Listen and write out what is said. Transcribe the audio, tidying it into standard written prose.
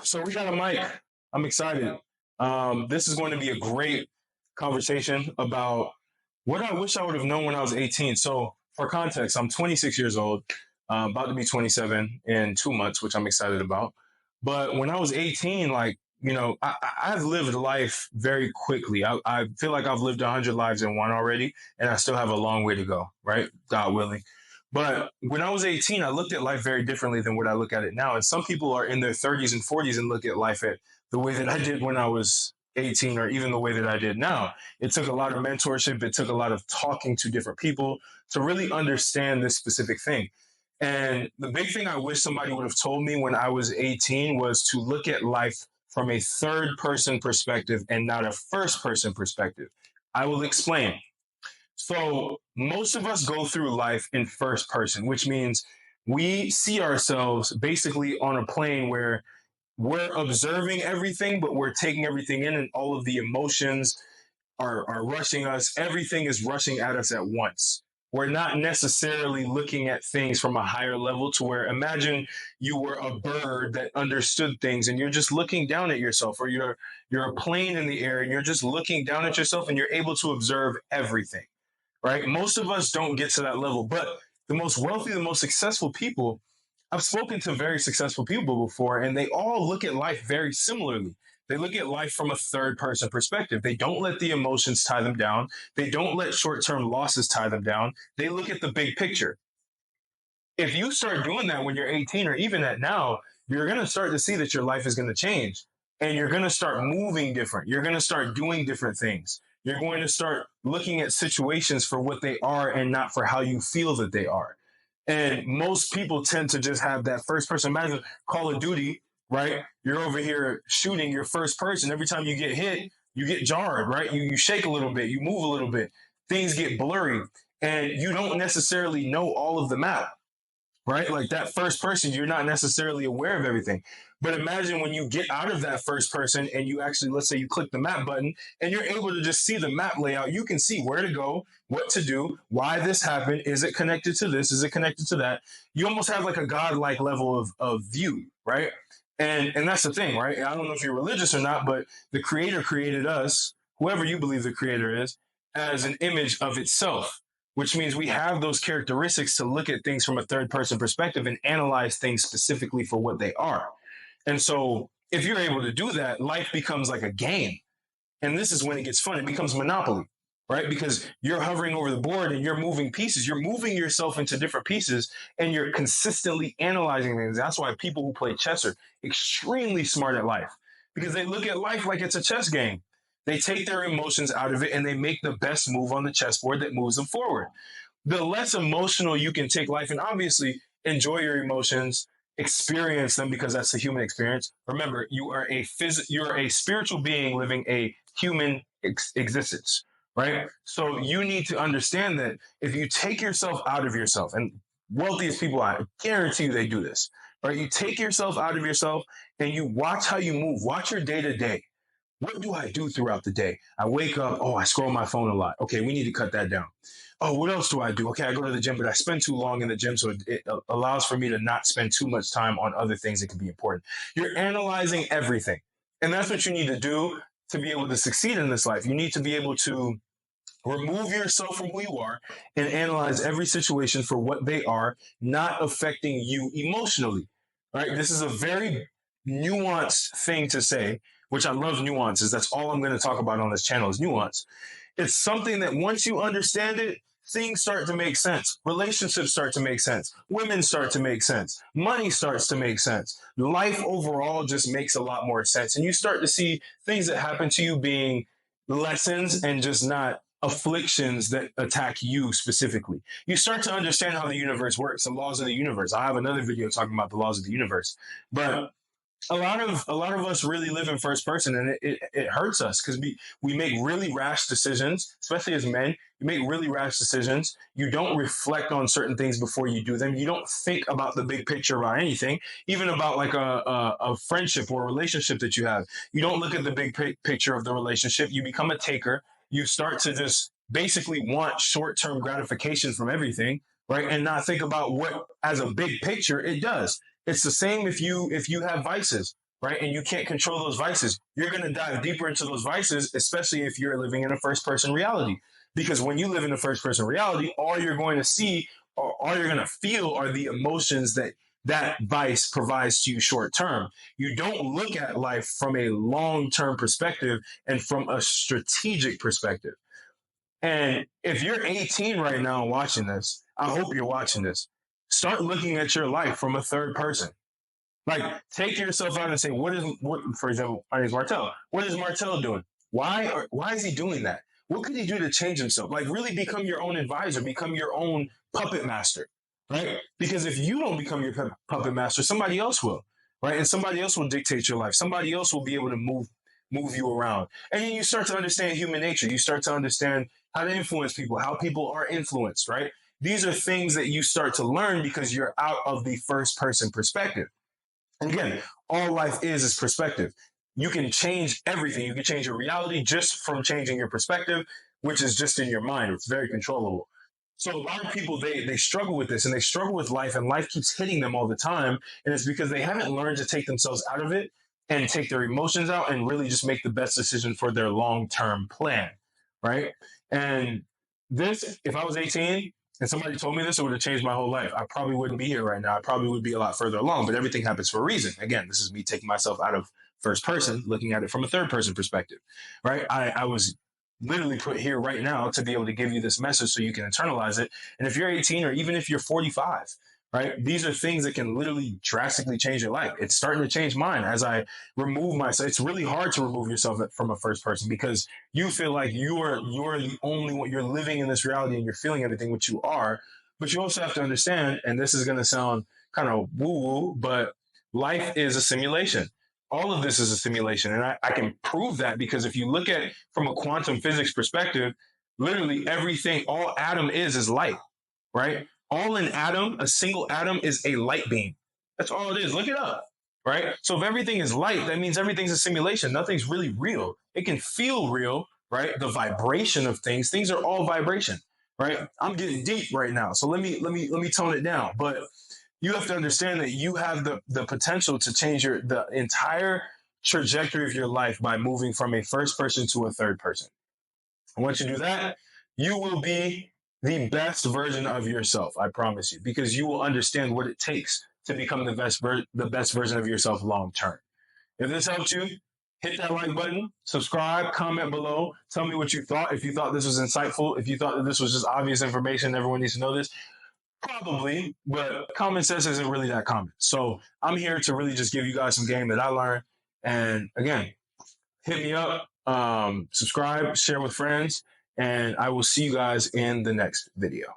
So we got a mic. I'm excited. This is going to be a great conversation about what I wish I would have known when I was 18. So for context, I'm 26 years old, about to be 27 in 2 months, which I'm excited about. But when I was 18, I've lived life very quickly. I feel like I've lived 100 lives in one already, and I still have a long way to go, right? God willing. But when I was 18, I looked at life very differently than what I look at it now. And some people are in their 30s and 40s and look at life at the way that I did when I was 18, or even the way that I did now. It took a lot of mentorship. It took a lot of talking to different people to really understand this specific thing. And the big thing I wish somebody would have told me when I was 18 was to look at life from a third person perspective and not a first person perspective. I will explain. So most of us go through life in first person, which means we see ourselves basically on a plane where we're observing everything, but we're taking everything in, and all of the emotions are rushing us. Everything is rushing at us at once. We're not necessarily looking at things from a higher level, to where, imagine you were a bird that understood things and you're just looking down at yourself, or you're a plane in the air and you're just looking down at yourself and you're able to observe everything. Right? Most of us don't get to that level, but the most wealthy, the most successful people, I've spoken to very successful people before, and they all look at life very similarly. They look at life from a third person perspective. They don't let the emotions tie them down. They don't let short-term losses tie them down. They look at the big picture. If you start doing that when you're 18, or even at now, you're going to start to see that your life is going to change, and you're going to start moving different. You're going to start doing different things. You're going to start looking at situations for what they are and not for how you feel that they are. And most people tend to just have that first person. Imagine Call of Duty, right? You're over here shooting your first person. Every time you get hit, you get jarred, right? You shake a little bit, you move a little bit, things get blurry, and you don't necessarily know all of the map. Right? Like that first person, you're not necessarily aware of everything. But imagine when you get out of that first person and you actually, let's say you click the map button and you're able to just see the map layout. You can see where to go, what to do, why this happened. Is it connected to this? Is it connected to that? You almost have like a godlike level of view, right? And that's the thing, right? I don't know if you're religious or not, but the creator created us, whoever you believe the creator is, as an image of itself, which means we have those characteristics to look at things from a third person perspective and analyze things specifically for what they are. And so if you're able to do that, life becomes like a game. And this is when it gets fun. It becomes Monopoly, right? Because you're hovering over the board and you're moving pieces. You're moving yourself into different pieces and you're consistently analyzing things. That's why people who play chess are extremely smart at life, because they look at life like it's a chess game. They take their emotions out of it and they make the best move on the chessboard that moves them forward. The less emotional you can take life, and obviously enjoy your emotions, experience them, because that's the human experience. Remember, you're a spiritual being living a human existence, right? So you need to understand that if you take yourself out of yourself, and wealthiest people, I guarantee you they do this, right? You take yourself out of yourself and you watch how you move, watch your day to day. What do I do throughout the day? I wake up. Oh, I scroll my phone a lot. Okay, we need to cut that down. Oh, what else do I do? Okay, I go to the gym, but I spend too long in the gym, so it allows for me to not spend too much time on other things that can be important. You're analyzing everything. And that's what you need to do to be able to succeed in this life. You need to be able to remove yourself from who you are and analyze every situation for what they are, not affecting you emotionally. Right? This is a very nuanced thing to say, which I love nuances. That's all I'm going to talk about on this channel is nuance. It's something that once you understand it, things start to make sense. Relationships start to make sense. Women start to make sense. Money starts to make sense. Life overall just makes a lot more sense. And you start to see things that happen to you being lessons and just not afflictions that attack you specifically. You start to understand how the universe works, the laws of the universe. I have another video talking about the laws of the universe. But a lot of us really live in first person, and it hurts us because we make really rash decisions, especially as men. You make really rash decisions. You don't reflect on certain things before you do them. You don't think about the big picture about anything, even about like a friendship or a relationship that you have. You don't look at the big picture of the relationship. You become a taker. You start to just basically want short-term gratification from everything, right? And not think about what, as a big picture, it does. It's the same if you have vices, right? And you can't control those vices. You're going to dive deeper into those vices, especially if you're living in a first person reality. Because when you live in a first person reality, all you're going to see or all you're going to feel are the emotions that vice provides to you short term. You don't look at life from a long term perspective and from a strategic perspective. And if you're 18 right now watching this, I hope you're watching this. Start looking at your life from a third person. Like, take yourself out and say, for example, my name is Martel. What is Martel doing? Why is he doing that? What could he do to change himself? Like, really become your own advisor, become your own puppet master, right? Because if you don't become your puppet master, somebody else will, right? And somebody else will dictate your life. Somebody else will be able to move you around. And then you start to understand human nature. You start to understand how to influence people, how people are influenced, right? These are things that you start to learn because you're out of the first person perspective. And again, all life is perspective. You can change everything. You can change your reality just from changing your perspective, which is just in your mind. It's very controllable. So a lot of people, they struggle with this and they struggle with life, and life keeps hitting them all the time. And it's because they haven't learned to take themselves out of it and take their emotions out and really just make the best decision for their long-term plan, right? And this, if I was 18 and somebody told me this, it would have changed my whole life. I probably wouldn't be here right now. I probably would be a lot further along, but everything happens for a reason. Again, this is me taking myself out of first person, looking at it from a third person perspective, right? I was literally put here right now to be able to give you this message so you can internalize it. And if you're 18 or even if you're 45, right, these are things that can literally drastically change your life. It's starting to change mine as I remove myself. It's really hard to remove yourself from a first person because you feel like you're the only one. You're living in this reality and you're feeling everything, which you are. But you also have to understand, and this is going to sound kind of woo-woo, but life is a simulation. All of this is a simulation. And I can prove that because if you look at it from a quantum physics perspective, literally everything, all atom is light, right? All an atom, a single atom is a light beam. That's all it is. Look it up, right? So if everything is light, that means everything's a simulation. Nothing's really real. It can feel real, right? The vibration of things are all vibration, right? I'm getting deep right now. So let me tone it down. But you have to understand that you have the potential to change the entire trajectory of your life by moving from a first person to a third person. And once you do that, you will be the best version of yourself. I promise you, because you will understand what it takes to become the best version of yourself long term. If this helped you, hit that like button, subscribe, comment below. Tell me what you thought. If you thought this was insightful, if you thought that this was just obvious information, everyone needs to know this. Probably, but common sense isn't really that common. So I'm here to really just give you guys some game that I learned. And again, hit me up, subscribe, share with friends, and I will see you guys in the next video.